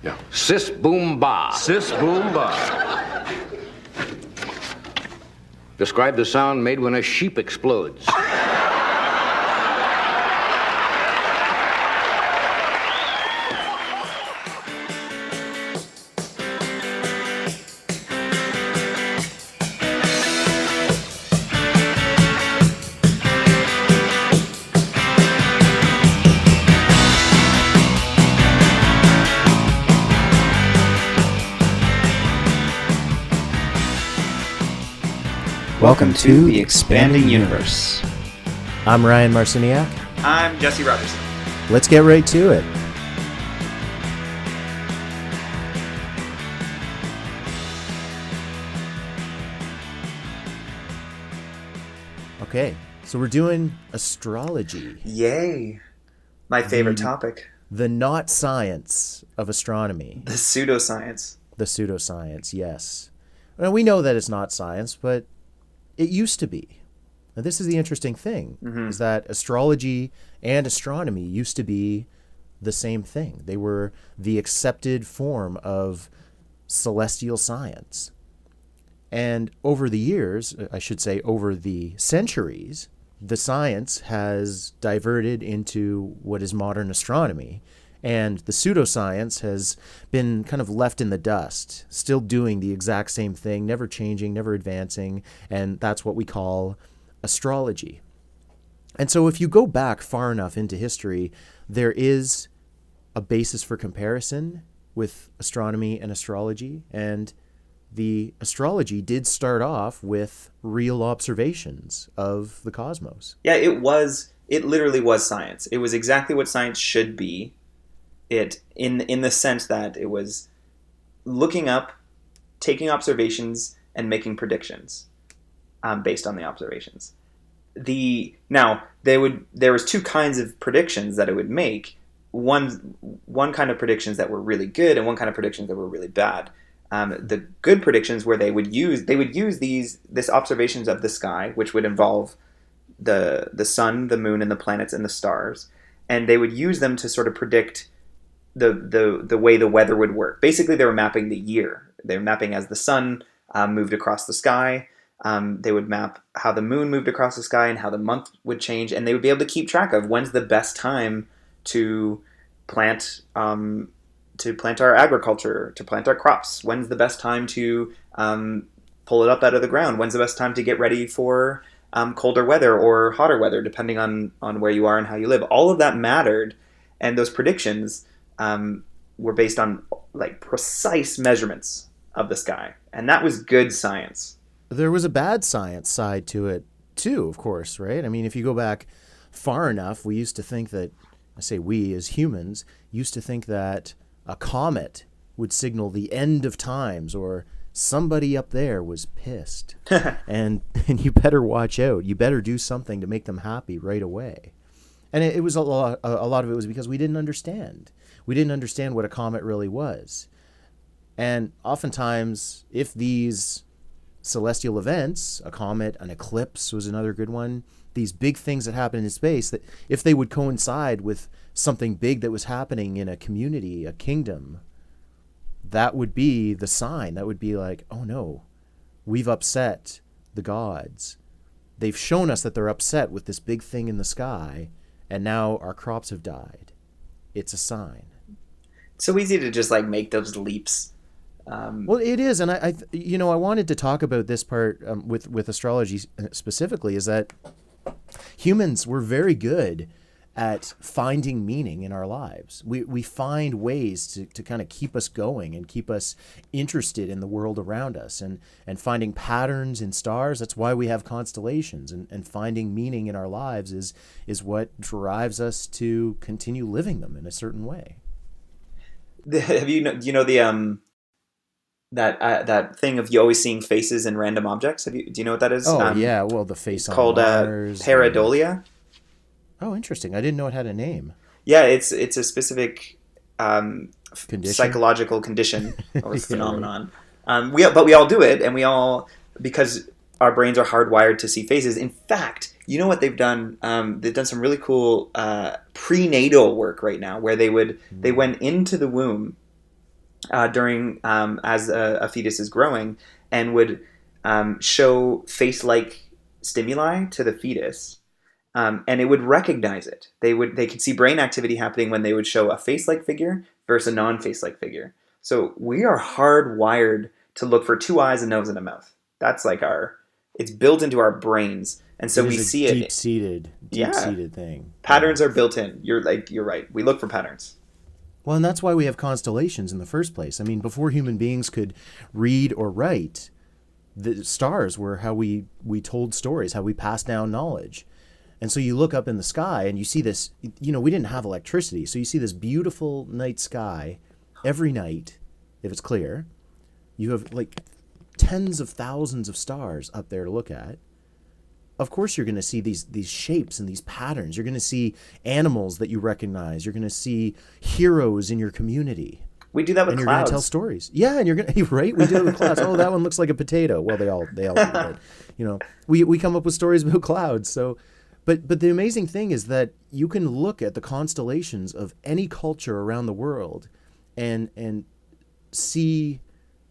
Yeah. Sis boom ba. Sis boom ba. Describe the sound made when a sheep explodes. Welcome to the Expanding Universe. I'm Ryan Marciniak. I'm Jesse Robertson. Let's get right to it. Okay, so we're doing astrology. Yay. My favorite topic. The not science of astronomy. The pseudoscience. The pseudoscience, yes. Well, we know that it's not science, but it used to be. Now, this is the interesting thing, is that astrology and astronomy used to be the same thing. They were the accepted form of celestial science. And over the years, I should say over the centuries, the science has diverted into what is modern astronomy. And the pseudoscience has been kind of left in the dust, still doing the exact same thing, never changing, never advancing, and that's what we call astrology. And so if you go back far enough into history, there is a basis for comparison with astronomy and astrology, and the astrology did start off with real observations of the cosmos. Yeah, it literally was science. It was exactly what science should be. It in the sense that it was looking up, taking observations, and making predictions based on the observations. There was two kinds of predictions that it would make. One kind of predictions that were really good, and one kind of predictions that were really bad. The good predictions where they would use this observations of the sky, which would involve the sun, the moon, and the planets and the stars, and they would use them to sort of predict the way the weather would work. Basically, they were mapping the year. They were mapping as the sun moved across the sky. They would map how the moon moved across the sky and how the month would change, and they would be able to keep track of when's the best time to plant our agriculture, to plant our crops. When's the best time to pull it up out of the ground? When's the best time to get ready for colder weather or hotter weather, depending on where you are and how you live. All of that mattered, and those predictions were based on like precise measurements of the sky, and that was good science. There was a bad science side to it too, of course, right? I mean, if you go back far enough, we used to think that, I say we as humans, used to think that a comet would signal the end of times, or somebody up there was pissed. and you better watch out. You better do something to make them happy right away. And it was a lot of it was because we didn't understand. We didn't understand what a comet really was. And oftentimes, if these celestial events, a comet, an eclipse was another good one, these big things that happen in space, that if they would coincide with something big that was happening in a community, a kingdom, that would be the sign. That would be like, oh no, we've upset the gods. They've shown us that they're upset with this big thing in the sky, and now our crops have died. It's a sign. It's so easy to just like make those leaps. Well, it is, and I wanted to talk about this part with astrology specifically, is that humans were very good at finding meaning in our lives. We find ways to kind of keep us going and keep us interested in the world around us, and finding patterns in stars. That's why we have constellations, and finding meaning in our lives is what drives us to continue living them in a certain way. Do you know the that thing of you always seeing faces in random objects? Do you know what that is? Oh, yeah. Well, the face on called Mars. Pareidolia. Oh, interesting. I didn't know it had a name. Yeah, it's a specific Condition? Psychological condition or Yeah, phenomenon. But we all do it, and we all, because our brains are hardwired to see faces. In fact, you know what they've done? They've done some really cool prenatal work right now, where they went into the womb during as a fetus is growing, and would show face-like stimuli to the fetus, and it would recognize it. They could see brain activity happening when they would show a face-like figure versus a non-face-like figure. So we are hardwired to look for two eyes, a nose, and a mouth. That's like it's built into our brains, and so we see it. Deep-seated thing. Patterns are built in. You're right. We look for patterns. Well, and that's why we have constellations in the first place. I mean, before human beings could read or write, the stars were how we told stories, how we passed down knowledge. And so you look up in the sky and you see this, we didn't have electricity. So you see this beautiful night sky every night, if it's clear. You have like tens of thousands of stars up there to look at. Of course, you're going to see these shapes and these patterns. You're going to see animals that you recognize. You're going to see heroes in your community. We do that with clouds. And you're going to tell stories. Yeah, and you're going to, right? We do it with clouds. Oh, that one looks like a potato. Well, they all do. But, we come up with stories about clouds. So, but the amazing thing is that you can look at the constellations of any culture around the world and see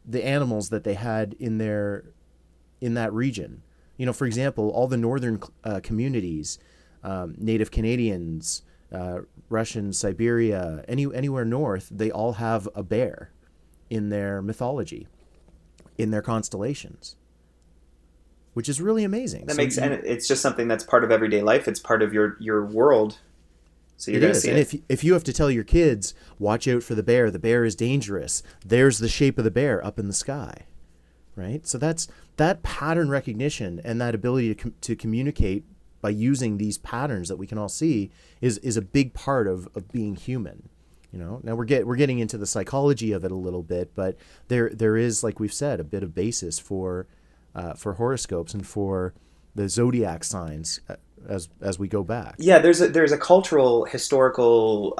the animals that they had in that region. For example, all the northern communities, Native Canadians, Russian, Siberia, anywhere north, they all have a bear in their mythology, in their constellations, which is really amazing. And it's just something that's part of everyday life. It's part of your world. So you're going to see it. And if you have to tell your kids, watch out for the bear is dangerous. There's the shape of the bear up in the sky, right? So that pattern recognition and that ability to communicate by using these patterns that we can all see is a big part of being human. Now we're getting into the psychology of it a little bit, but there is, like we've said, a bit of basis for horoscopes and for the zodiac signs as we go back. Yeah, there's a cultural, historical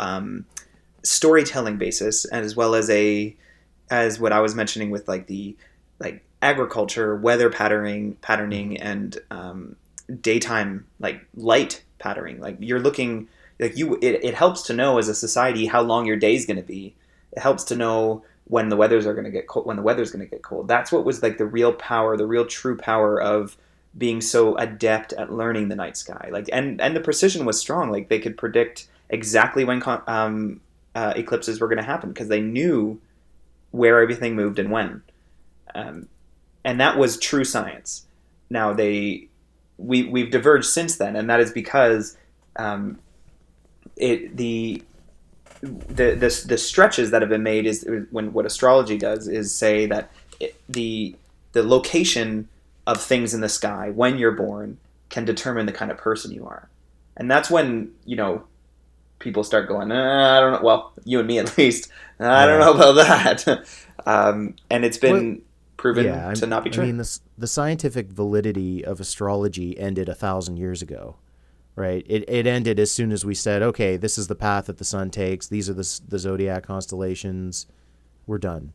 storytelling basis, as well as what I was mentioning with the agriculture, weather patterning, and daytime light patterning. You're looking it helps to know as a society how long your day is going to be. It helps to know when the weather's going to get cold. That's what was the real power, the real true power of being so adept at learning the night sky. And the precision was strong. They could predict exactly when eclipses were going to happen because they knew where everything moved and when. And that was true science. Now we've diverged since then, and that is because the stretches that have been made is when what astrology does is say that the location of things in the sky when you're born can determine the kind of person you are. And that's when people start going, I don't know. Well, you and me at least. I don't know about that. And it's been proven to not be true. I mean, the scientific validity of astrology ended 1,000 years ago, right? It ended as soon as we said, okay, this is the path that the sun takes. These are the zodiac constellations. We're done.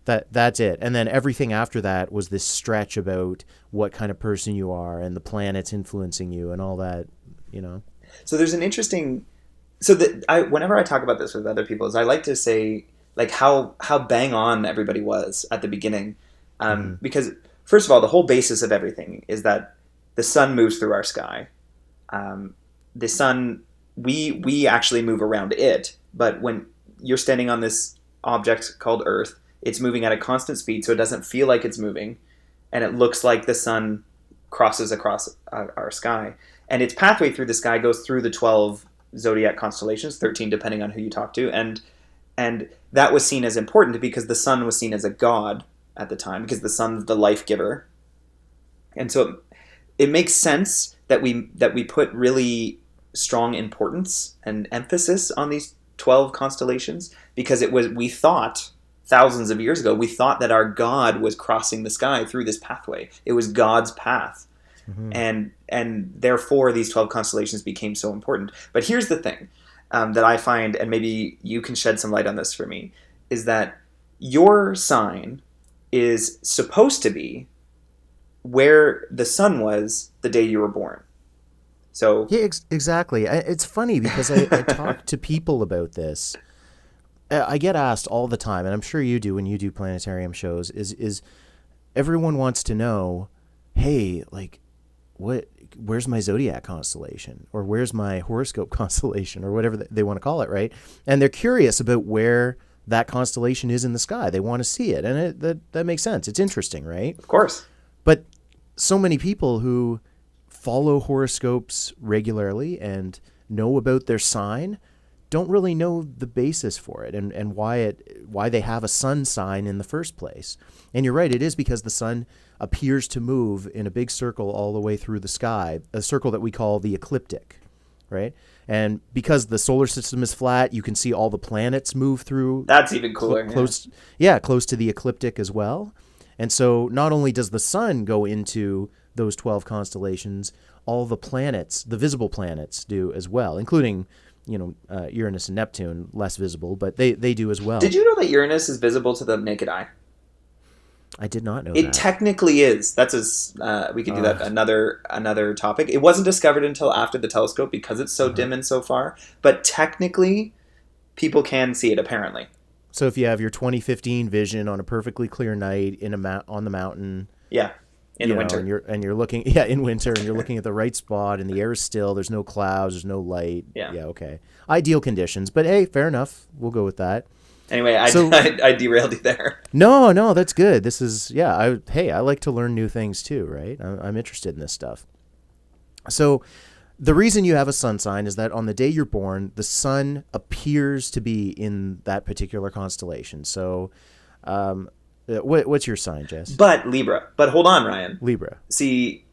That's it. And then everything after that was this stretch about what kind of person you are and the planets influencing you and all that, So there's an interesting... whenever I talk about this with other people, I like to say how bang on everybody was at the beginning. Because first of all, the whole basis of everything is that the sun moves through our sky. The sun, we actually move around it, but when you're standing on this object called Earth, it's moving at a constant speed, so it doesn't feel like it's moving, and it looks like the sun crosses across our sky. And its pathway through the sky goes through the 12 zodiac constellations, 13 depending on who you talk to, and that was seen as important because the sun was seen as a god at the time, because the sun's the life giver. And so it makes sense that we put really strong importance and emphasis on these 12 constellations, because we thought thousands of years ago, we thought that our God was crossing the sky through this pathway. It was God's path. Mm-hmm. And therefore these 12 constellations became so important. But here's the thing that I find, and maybe you can shed some light on this for me, is that your sign is supposed to be where the sun was the day you were born. So yeah, exactly. It's funny because I talk to people about this I get asked all the time, and I'm sure you do when you do planetarium shows, is everyone wants to know, hey, like, where's my zodiac constellation, or where's my horoscope constellation, or whatever they want to call it, right? And they're curious about where that constellation is in the sky. They want to see it, and that makes sense. It's interesting, right? Of course. But so many people who follow horoscopes regularly and know about their sign don't really know the basis for it and why they have a sun sign in the first place. And you're right, it is because the sun appears to move in a big circle all the way through the sky, a circle that we call the ecliptic, right? And because the solar system is flat, you can see all the planets move through. That's even cooler. Close to the ecliptic as well. And so not only does the sun go into those 12 constellations, all the planets, the visible planets, do as well, including, Uranus and Neptune, less visible, but they do as well. Did you know that Uranus is visible to the naked eye? I did not know It that. technically is. That's we could do that another topic. It wasn't discovered until after the telescope because it's so dim and so far. But technically, people can see it apparently. So if you have your 2015 vision on a perfectly clear night on the mountain, in the winter, and you're looking, in winter, and you're looking at the right spot, and the air is still, there's no clouds, there's no light. Okay, ideal conditions. But hey, fair enough. We'll go with that. Anyway, I derailed you there. No, that's good. This is, I like to learn new things too, right? I'm interested in this stuff. So the reason you have a sun sign is that on the day you're born, the sun appears to be in that particular constellation. So what's your sign, Jess? But Libra. But hold on, Ryan. Libra. See,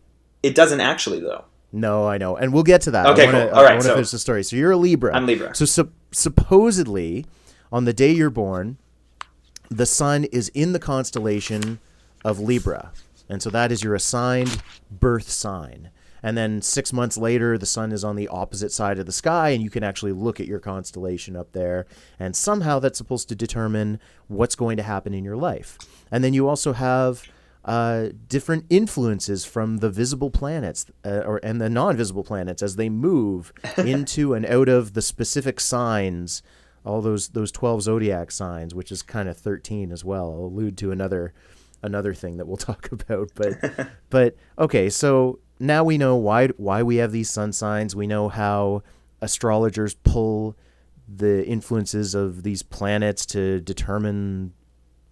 it doesn't actually, though. No, I know. And we'll get to that. Okay, cool. All right, I want to finish the story. So you're a Libra. I'm Libra. So supposedly, on the day you're born, the sun is in the constellation of Libra. And so that is your assigned birth sign. And then 6 months later, the sun is on the opposite side of the sky, and you can actually look at your constellation up there. And somehow that's supposed to determine what's going to happen in your life. And then you also have different influences from the visible planets and the non-visible planets as they move into and out of the specific signs, all those 12 zodiac signs, which is kind of 13 as well. I'll allude to another thing that we'll talk about. But okay, so now we know why we have these sun signs. We know how astrologers pull the influences of these planets to determine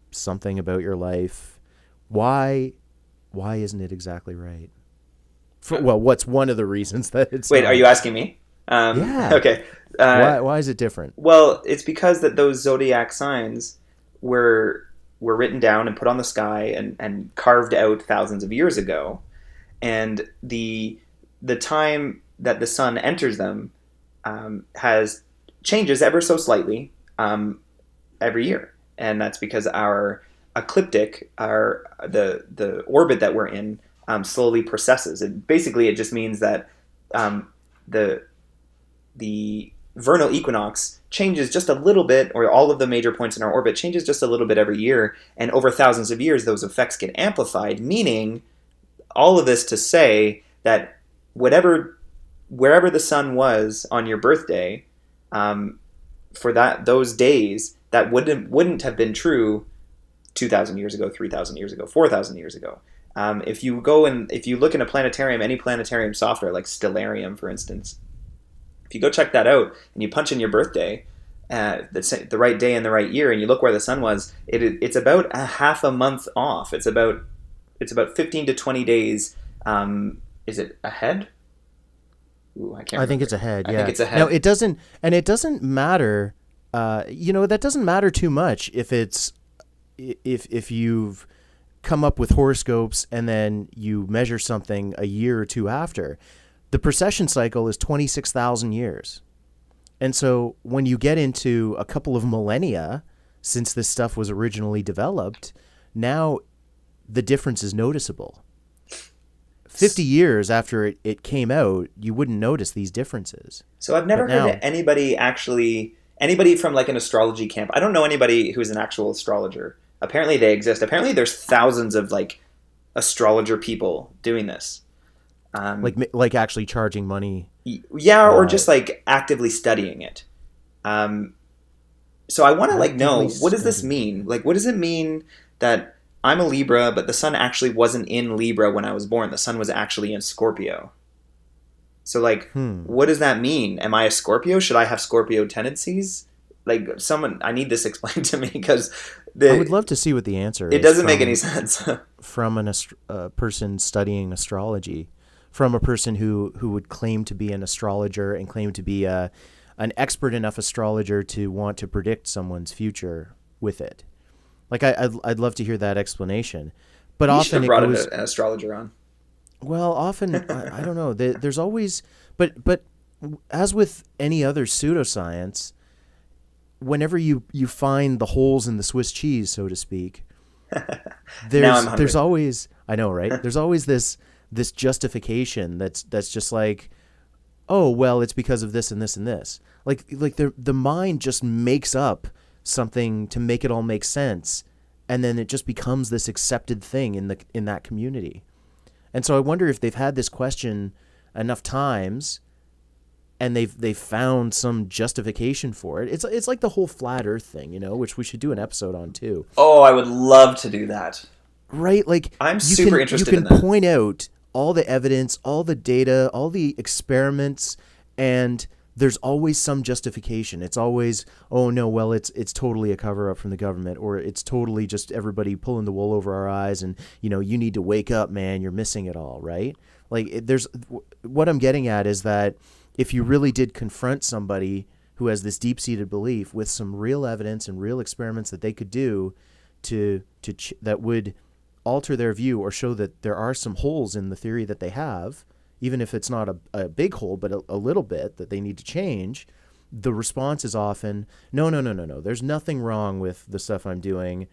something about your life. Why isn't it exactly right? What's one of the reasons that it's Wait, not? are you asking me? Yeah. Okay. Why is it different? Well, it's because that those zodiac signs were written down and put on the sky and carved out thousands of years ago. And the time that the sun enters them has changes ever so slightly every year, and that's because our ecliptic, the orbit that we're in, slowly precesses. It just means that the vernal equinox changes just a little bit, or all of the major points in our orbit changes just a little bit every year, and over thousands of years, those effects get amplified. Meaning, all of this to say that wherever the sun was on your birthday, for those days, that wouldn't have been true 2,000 years ago, 3,000 years ago, 4,000 years ago. If you look in a planetarium, any planetarium software like Stellarium, for instance, if you go check that out and you punch in your birthday, the right day and the right year, and you look where the sun was, it's about a half a month off. It's about 15 to 20 days. Is it ahead? Ooh, I can't remember. I think it's ahead. Yeah. I think it's ahead. No, it doesn't matter. That doesn't matter too much if you've come up with horoscopes and then you measure something a year or two after. The precession cycle is 26,000 years. And so when you get into a couple of millennia since this stuff was originally developed, now the difference is noticeable. 50 years after it came out, you wouldn't notice these differences. So I've never heard anybody from like an astrology camp. I don't know anybody who's an actual astrologer. Apparently they exist. Apparently there's thousands of like astrologer people doing this. Like actually charging money. Yeah, or just like actively studying it. So I want to like know, Actively what does this study. mean? Like, what does it mean that I'm a Libra, but the sun actually wasn't in Libra when I was born? The sun was actually in Scorpio. So like, what does that mean? Am I a Scorpio? Should I have Scorpio tendencies? Like, someone, I need this explained to me, because I would love to see what the answer it is. doesn't make any sense. From a person studying astrology, from a person who would claim to be an astrologer and claim to be an expert enough astrologer to want to predict someone's future with it. Like I'd love to hear that explanation, but You should often have it brought goes. an astrologer on. Well, often I don't know. There's always, but as with any other pseudoscience, whenever you find the holes in the Swiss cheese, so to speak, Now I'm hungry. there's always, I know, right? There's always this justification that's just like, oh well, it's because of this and this and this. Like the mind just makes up something to make it all make sense, and then it just becomes this accepted thing in that community. And so I wonder if they've had this question enough times, and they've found some justification for it. It's like the whole flat Earth thing, which we should do an episode on too. Oh, I would love to do that. Right? Like I'm super interested in You can that. point out all the evidence, all the data, all the experiments, and there's always some justification. It's always, oh no, well it's totally a cover up from the government, or it's totally just everybody pulling the wool over our eyes, and you need to wake up, man, you're missing it all, right? Like what I'm getting at is that if you really did confront somebody who has this deep-seated belief with some real evidence and real experiments that they could do that would alter their view or show that there are some holes in the theory that they have, even if it's not a big hole, but a little bit that they need to change, the response is often, no. There's nothing wrong with the stuff I'm doing.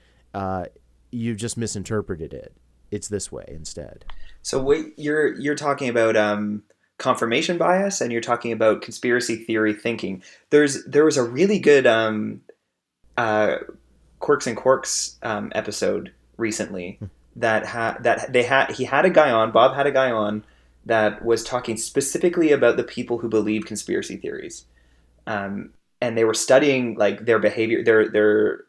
You just misinterpreted it. It's this way instead. So what you're talking about confirmation bias, and you're talking about conspiracy theory thinking. There was a really good Quirks and Quarks episode recently Bob had a guy on that was talking specifically about the people who believe conspiracy theories, and they were studying like their behavior, their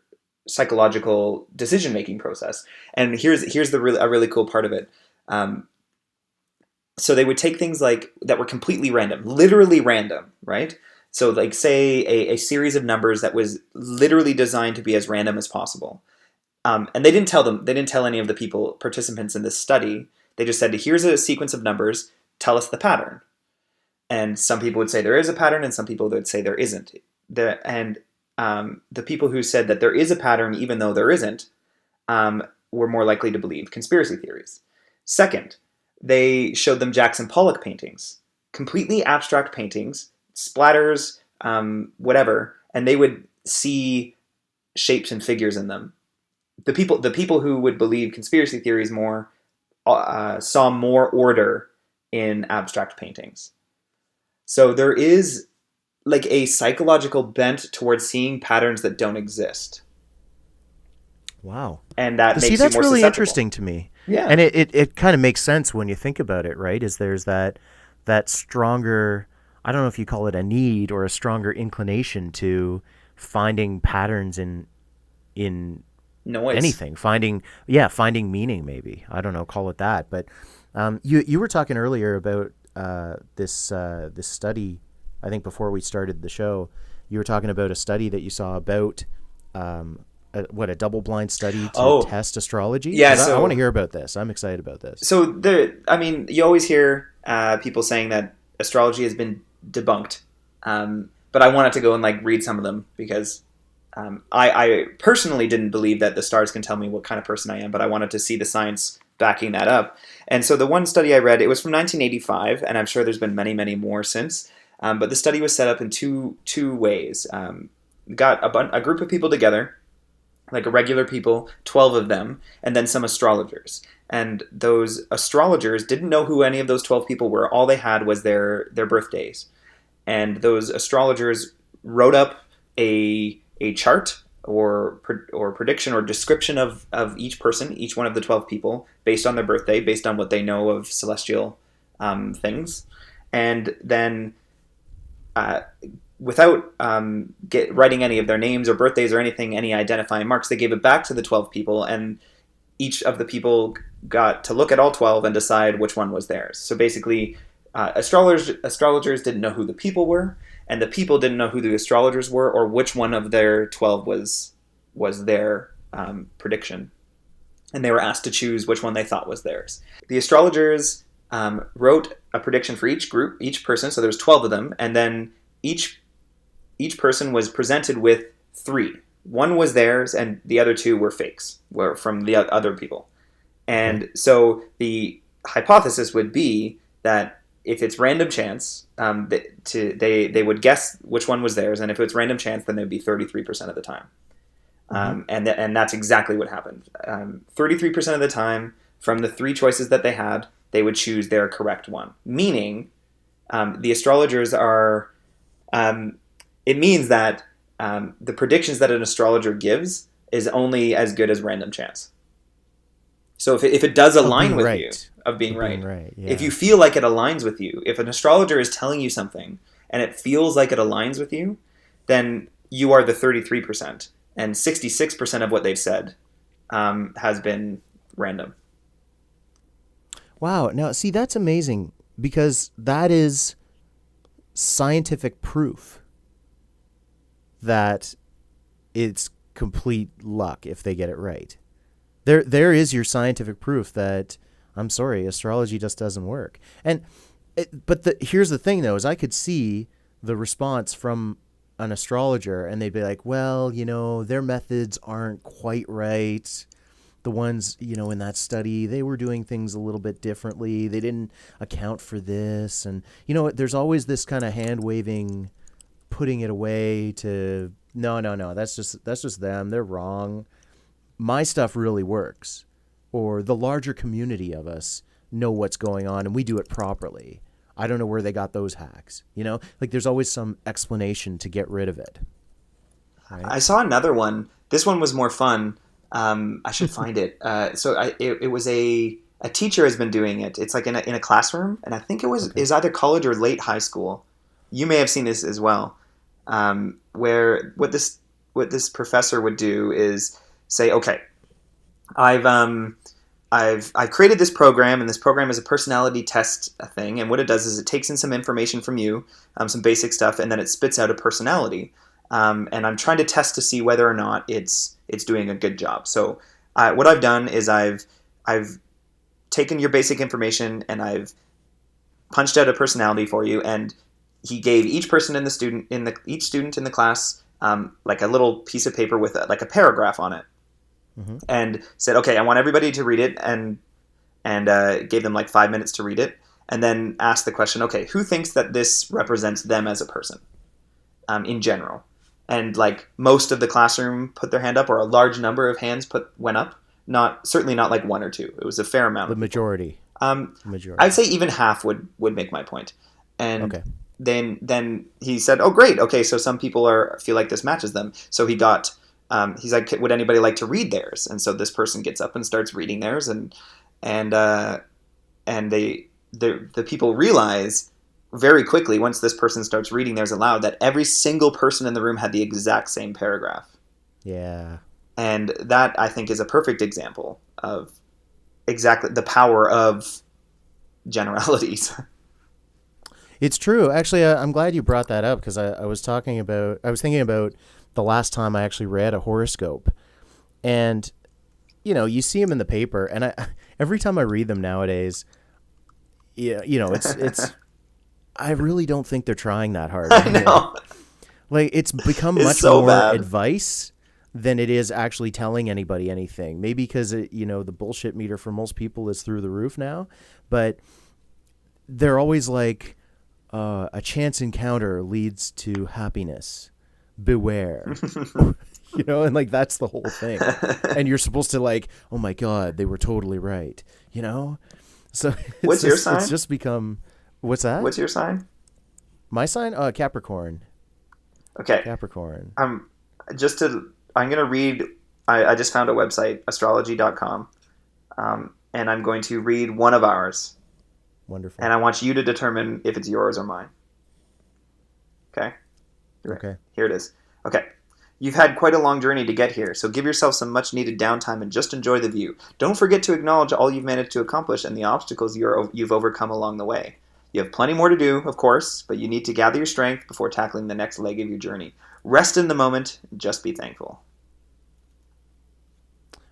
psychological decision making process. And here's a really cool part of it. So they would take things like that were completely random, literally random, right? So like say a series of numbers that was literally designed to be as random as possible. And they didn't tell any of the participants in this study. They just said, here's a sequence of numbers, tell us the pattern. And some people would say there is a pattern, and some people would say there isn't. The people who said that there is a pattern, even though there isn't, were more likely to believe conspiracy theories. Second, they showed them Jackson Pollock paintings, completely abstract paintings, splatters, whatever, and they would see shapes and figures in them. The people who would believe conspiracy theories more saw more order in abstract paintings. So there is like a psychological bent towards seeing patterns that don't exist. Wow. And that makes you that's more really susceptible. interesting to me. Yeah. And it kind of makes sense when you think about it, right? Is there's that stronger, I don't know if you call it a need or a stronger inclination to finding patterns in Noise. anything, finding meaning, maybe. I don't know, call it that. But you were talking earlier about this study, I think before we started the show, you were talking about a study that you saw about a double-blind study to test astrology? Yeah, I want to hear about this. I'm excited about this. So you always hear people saying that astrology has been debunked, but I wanted to go and like read some of them because I personally didn't believe that the stars can tell me what kind of person I am, but I wanted to see the science backing that up. And so the one study I read, it was from 1985, and I'm sure there's been many, many more since. But the study was set up in two ways. Got a group of people together, like regular people, 12 of them, and then some astrologers. And those astrologers didn't know who any of those 12 people were. All they had was their birthdays. And those astrologers wrote up a chart or prediction or description of each person, each one of the 12 people, based on their birthday, based on what they know of celestial things. And then without writing any of their names or birthdays or anything, any identifying marks, they gave it back to the 12 people, and each of the people got to look at all 12 and decide which one was theirs. So basically, astrologers didn't know who the people were, and the people didn't know who the astrologers were, or which one of their 12 was their prediction. And they were asked to choose which one they thought was theirs. The astrologers wrote a prediction for each group, each person, so there was 12 of them, and then each person was presented with 3. One was theirs, and the other 2 were fakes, were from the other people. And so the hypothesis would be that if it's random chance, they would guess which one was theirs, and if it's random chance, then it would be 33% of the time. And that's exactly what happened. 33% of the time, from the 3 choices that they had, they would choose their correct one. Meaning, the astrologers are... it means that the predictions that an astrologer gives is only as good as random chance. So if it does align with you, of being right, yeah. if you feel like it aligns with you, if an astrologer is telling you something and it feels like it aligns with you, then you are the 33%. And 66% of what they've said has been random. Wow. Now, see, that's amazing, because that is scientific proof that it's complete luck if they get it right. There is your scientific proof that, I'm sorry, astrology just doesn't work. Here's the thing, though, is I could see the response from an astrologer, and they'd be like, well, their methods aren't quite right. The ones, in that study, they were doing things a little bit differently. They didn't account for this. And, there's always this kind of hand-waving, putting it away to, no, that's just them. They're wrong. My stuff really works. Or the larger community of us know what's going on, and we do it properly. I don't know where they got those hacks. There's always some explanation to get rid of it. Right? I saw another one. This one was more fun. I should find it. It was a teacher has been doing it. It's like in a classroom, and I think it was either college or late high school. You may have seen this as well, where what this professor would do is say, okay, I've created this program, and this program is a personality test thing. And what it does is it takes in some information from you, some basic stuff, and then it spits out a personality. And I'm trying to test to see whether or not it's doing a good job. So what I've done is I've taken your basic information and I've punched out a personality for you. And he gave each person each student in the class like a little piece of paper with like a paragraph on it. Mm-hmm. And said, okay, I want everybody to read it, and gave them like 5 minutes to read it, and then asked the question, okay, who thinks that this represents them as a person in general? And like most of the classroom put their hand up, or a large number of hands went up. Certainly not like 1 or 2. It was a fair amount. The majority. Majority. I'd say even half would make my point. And okay. Then he said, oh great, okay, so some people feel like this matches them. So he got. He's like, would anybody like to read theirs? And so this person gets up and starts reading theirs, and the people realize very quickly, once this person starts reading theirs aloud, that every single person in the room had the exact same paragraph. Yeah. And that, I think, is a perfect example of exactly the power of generalities. It's true. Actually, I'm glad you brought that up, because I was thinking about the last time I actually read a horoscope, and you see them in the paper, and every time I read them nowadays, it's I really don't think they're trying that hard. I know. Like, it's become much so more bad. Advice than it is actually telling anybody anything. Maybe because the bullshit meter for most people is through the roof now, but they're always like, a chance encounter leads to happiness. Beware. And like, that's the whole thing. And you're supposed to like, oh my God, they were totally right. So what's your sign? It's just become, what's that? What's your sign? My sign? Capricorn. Okay. Capricorn. I'm going to read, I just found a website, astrology.com. And I'm going to read one of ours. Wonderful. And I want you to determine if it's yours or mine. Okay? Okay. Here it is. Okay. You've had quite a long journey to get here, so give yourself some much needed downtime and just enjoy the view. Don't forget to acknowledge all you've managed to accomplish and the obstacles you've overcome along the way. You have plenty more to do, of course, but you need to gather your strength before tackling the next leg of your journey. Rest in the moment and just be thankful.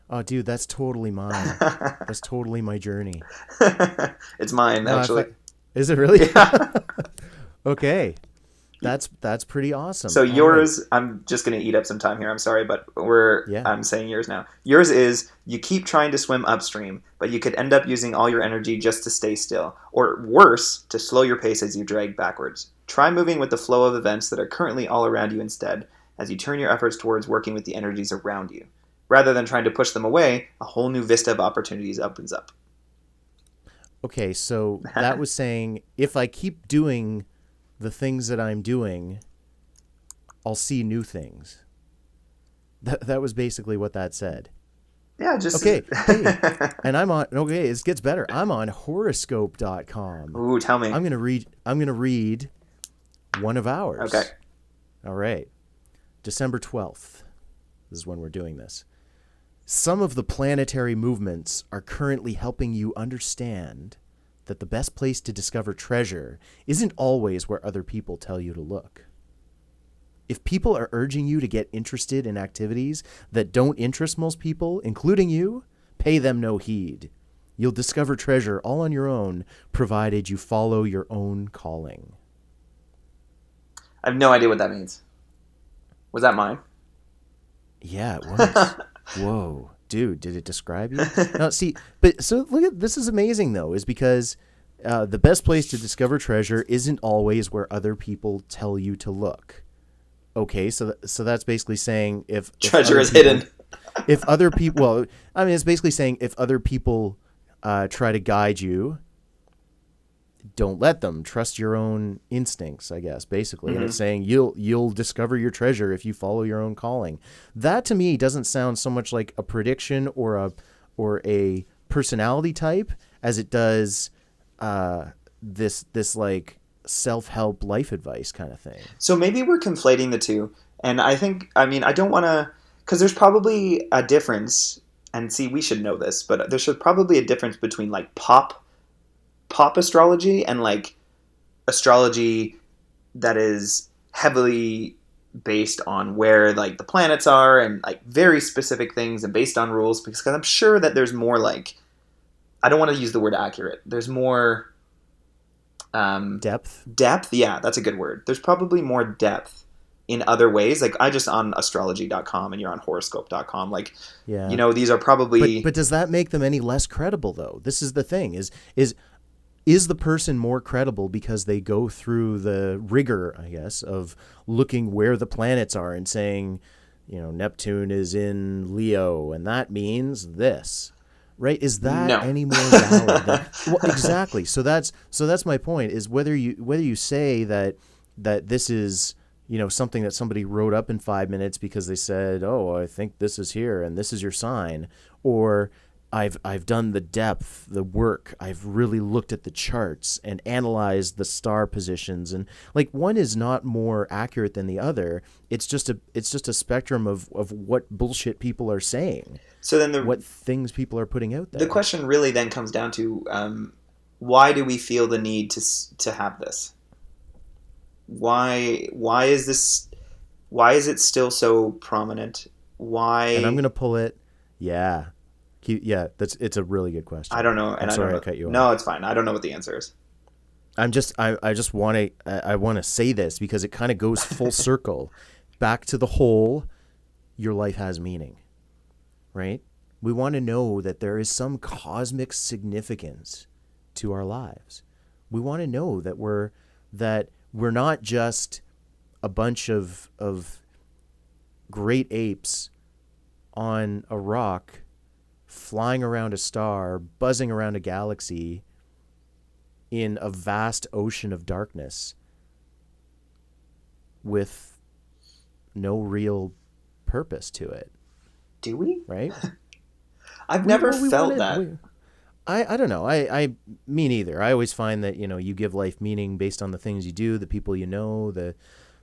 Oh, dude, that's totally mine. That's totally my journey. It's mine, No, actually. Is it really? Yeah. Okay. That's pretty awesome. So All yours, right. I'm just going to eat up some time here. I'm sorry, but Yeah. I'm saying yours now. Yours is you keep trying to swim upstream, but you could end up using all your energy just to stay still, or worse, to slow your pace as you drag backwards. Try moving with the flow of events that are currently all around you instead, as you turn your efforts towards working with the energies around you. Rather than trying to push them away, a whole new vista of opportunities opens up. Okay, so that was saying if I keep doing the things that I'm doing, I'll see new things. That was basically what that said. Yeah, just... Okay, hey, and I'm on, okay, it gets better. I'm on horoscope.com. Ooh, tell me. I'm going to read one of ours. Okay. All right. December 12th. This is when we're doing this. Some of the planetary movements are currently helping you understand that the best place to discover treasure isn't always where other people tell you to look. If people are urging you to get interested in activities that don't interest most people, including you, pay them no heed. You'll discover treasure all on your own, provided you follow your own calling. I have no idea what that means. Was that mine? Yeah, it was. Whoa, dude, did it describe you? No, see, but so look at this is amazing though, is because the best place to discover treasure isn't always where other people tell you to look. Okay, so that's basically saying if Treasure is people, hidden. If other people, well, I mean, it's basically saying if other people try to guide you, don't let them. Trust your own instincts, I guess, basically. Mm-hmm. And it's saying you'll discover your treasure if you follow your own calling. That to me doesn't sound so much like a prediction or a personality type as it does this like self-help life advice kind of thing. So maybe we're conflating the two. And I don't want to, because there's probably a difference, and see, we should know this, but there's probably a difference between like pop astrology and like astrology that is heavily based on where like the planets are and like very specific things and based on rules, because I'm sure that there's more like, I don't want to use the word accurate. There's more Depth. Yeah, that's a good word. There's probably more depth in other ways. Like I just on astrology.com and you're on horoscope.com. Like, Yeah. you know, these are probably... But does that make them any less credible though? This is the thing is the person more credible because they go through the rigor, I guess, of looking where the planets are and saying, you know, Neptune is in Leo and that means this. Right? Is that No. any more valid than, well, exactly. So that's my point is whether you say that this is, you know, something that somebody wrote up in 5 minutes because they said, "Oh, I think this is here and this is your sign," or I've done the depth, the work. I've really looked at the charts and analyzed the star positions, and like one is not more accurate than the other. It's just a spectrum of what bullshit people are saying. So then what things people are putting out there. The question really then comes down to why do we feel the need to have this? Why is this? Why is it still so prominent? Why? And I'm gonna pull it. Yeah. It's a really good question. I don't know. I'm sorry I cut you off. No, it's fine. I don't know what the answer is. I just want to say this because it kind of goes full circle back to the whole your life has meaning, right? We want to know that there is some cosmic significance to our lives. We want to know that we're not just a bunch of great apes on a rock flying around a star, buzzing around a galaxy in a vast ocean of darkness with no real purpose to it. Do we? Right? I've never felt that. I don't know. Me neither. I always find that, you know, you give life meaning based on the things you do, the people you know, the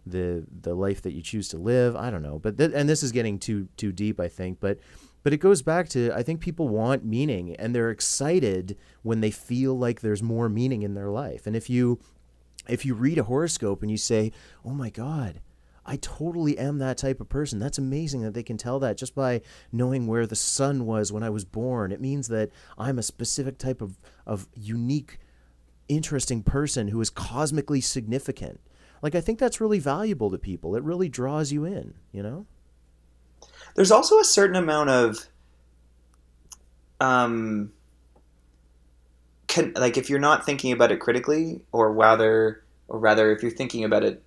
the life that you choose to live. I don't know, but and this is getting too deep, I think, but it goes back to, I think people want meaning, and they're excited when they feel like there's more meaning in their life. And if you read a horoscope and you say, "Oh my God, I totally am that type of person," that's amazing that they can tell that just by knowing where the sun was when I was born. It means that I'm a specific type of unique, interesting person who is cosmically significant. Like, I think that's really valuable to people. It really draws you in, you know? There's also a certain amount of, like, if you're not thinking about it critically, or rather if you're thinking about it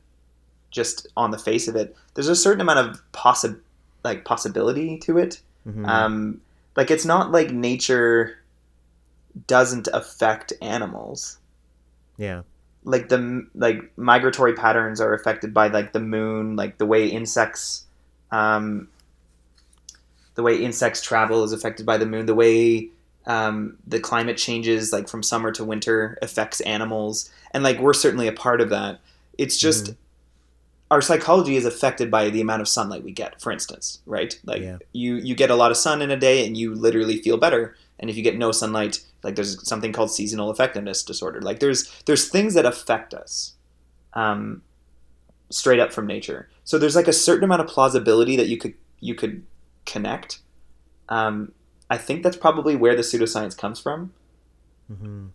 just on the face of it, there's a certain amount of possibility to it. Mm-hmm. Like, it's not like nature doesn't affect animals. Yeah. Like migratory patterns are affected by like the moon, like the way insects travel is affected by the moon. The way the climate changes, like from summer to winter, affects animals, and like we're certainly a part of that. It's just our psychology is affected by the amount of sunlight we get, for instance, right? Like you get a lot of sun in a day and you literally feel better. And if you get no sunlight, like there's something called seasonal effectiveness disorder. Like there's things that affect us straight up from nature. So there's like a certain amount of plausibility that you could connect. I think that's probably where the pseudoscience comes from. Mm-hmm.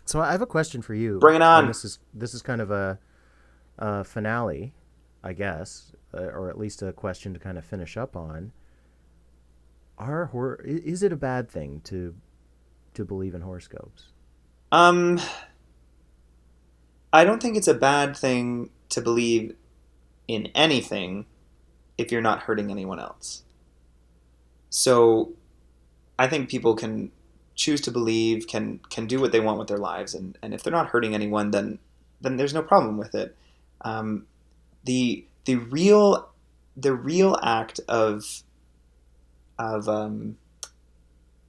So I have a question for you. Bring it on. And this is kind of a finale, I guess, or at least a question to kind of finish up on. Is it a bad thing to believe in horoscopes? I don't think it's a bad thing to believe in anything if you're not hurting anyone else. So I think people can choose to believe, can do what they want with their lives, and if they're not hurting anyone, then there's no problem with it. The real act of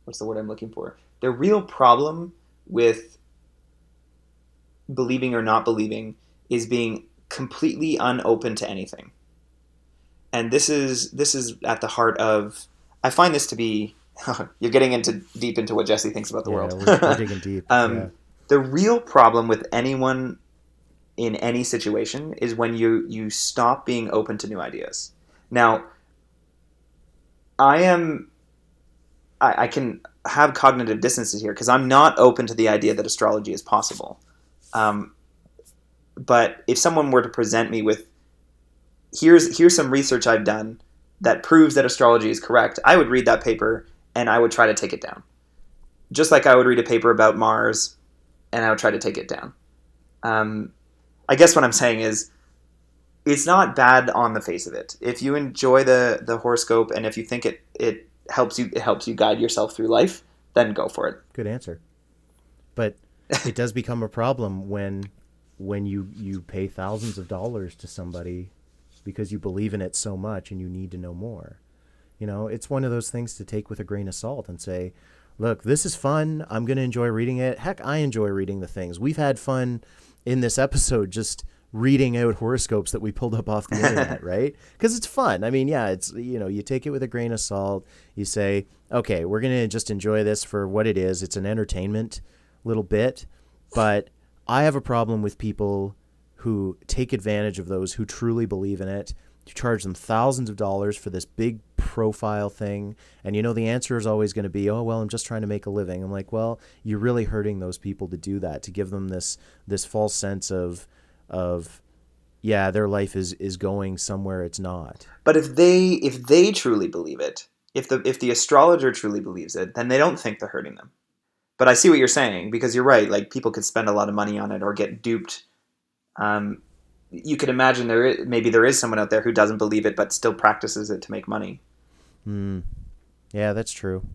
what's the word I'm looking for? The real problem with believing or not believing is being completely unopen to anything. And this is at the heart of, I find this to be, you're getting deep into what Jesse thinks about the world. We're digging deep. The real problem with anyone in any situation is when you stop being open to new ideas. Now, I can have cognitive dissonances here because I'm not open to the idea that astrology is possible. But if someone were to present me with, here's some research I've done that proves that astrology is correct, I would read that paper and I would try to take it down. Just like I would read a paper about Mars and I would try to take it down. I guess what I'm saying is, it's not bad on the face of it. If you enjoy the horoscope and if you think it helps you guide yourself through life, then go for it. Good answer. But it does become a problem when you pay thousands of dollars to somebody because you believe in it so much and you need to know more. You know, it's one of those things to take with a grain of salt and say, look, this is fun. I'm going to enjoy reading it. Heck, I enjoy reading the things. We've had fun in this episode just reading out horoscopes that we pulled up off the internet, right? Because it's fun. I mean, yeah, it's, you know, you take it with a grain of salt. You say, okay, we're going to just enjoy this for what it is. It's an entertainment little bit. But I have a problem with people who take advantage of those who truly believe in it. You charge them thousands of dollars for this big profile thing. And, you know, the answer is always going to be, oh, well, I'm just trying to make a living. I'm like, well, you're really hurting those people to do that, to give them this false sense of yeah, their life is going somewhere it's not. But if they truly believe it, if the astrologer truly believes it, then they don't think they're hurting them. But I see what you're saying, because you're right. Like, people could spend a lot of money on it or get duped. You could imagine maybe there is someone out there who doesn't believe it but still practices it to make money. Yeah, that's true.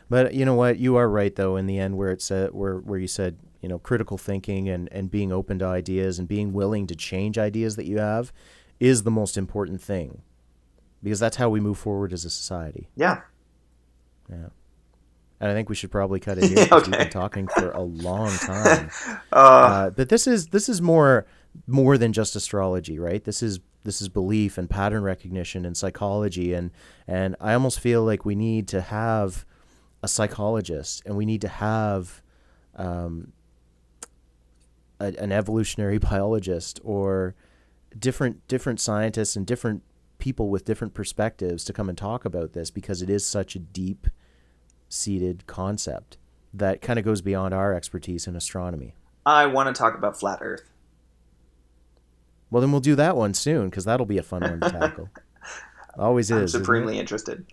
But you know what? You are right, though, in the end, where it's where you said, you know, critical thinking and being open to ideas and being willing to change ideas that you have is the most important thing, because that's how we move forward as a society. Yeah. Yeah. And I think we should probably cut it here because we've been talking for a long time. But this is more more than just astrology, right? This is belief and pattern recognition and psychology, and I almost feel like we need to have a psychologist, and we need to have an evolutionary biologist, or different scientists and different people with different perspectives to come and talk about this, because it is such a deep-seated concept that kind of goes beyond our expertise in astronomy. I want to talk about flat Earth. Well, then we'll do that one soon, because that'll be a fun one to tackle. Always is. I'm supremely interested.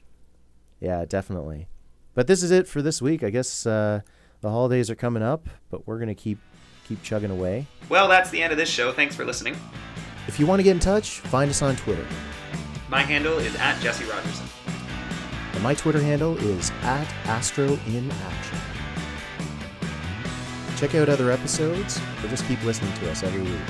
Yeah, definitely. But this is it for this week. I guess the holidays are coming up, but we're going to keep chugging away. Well, that's the end of this show. Thanks for listening. If you want to get in touch, find us on Twitter. My handle is @JesseRogerson. And my Twitter handle is @AstroInAction. Check out other episodes, or just keep listening to us every week.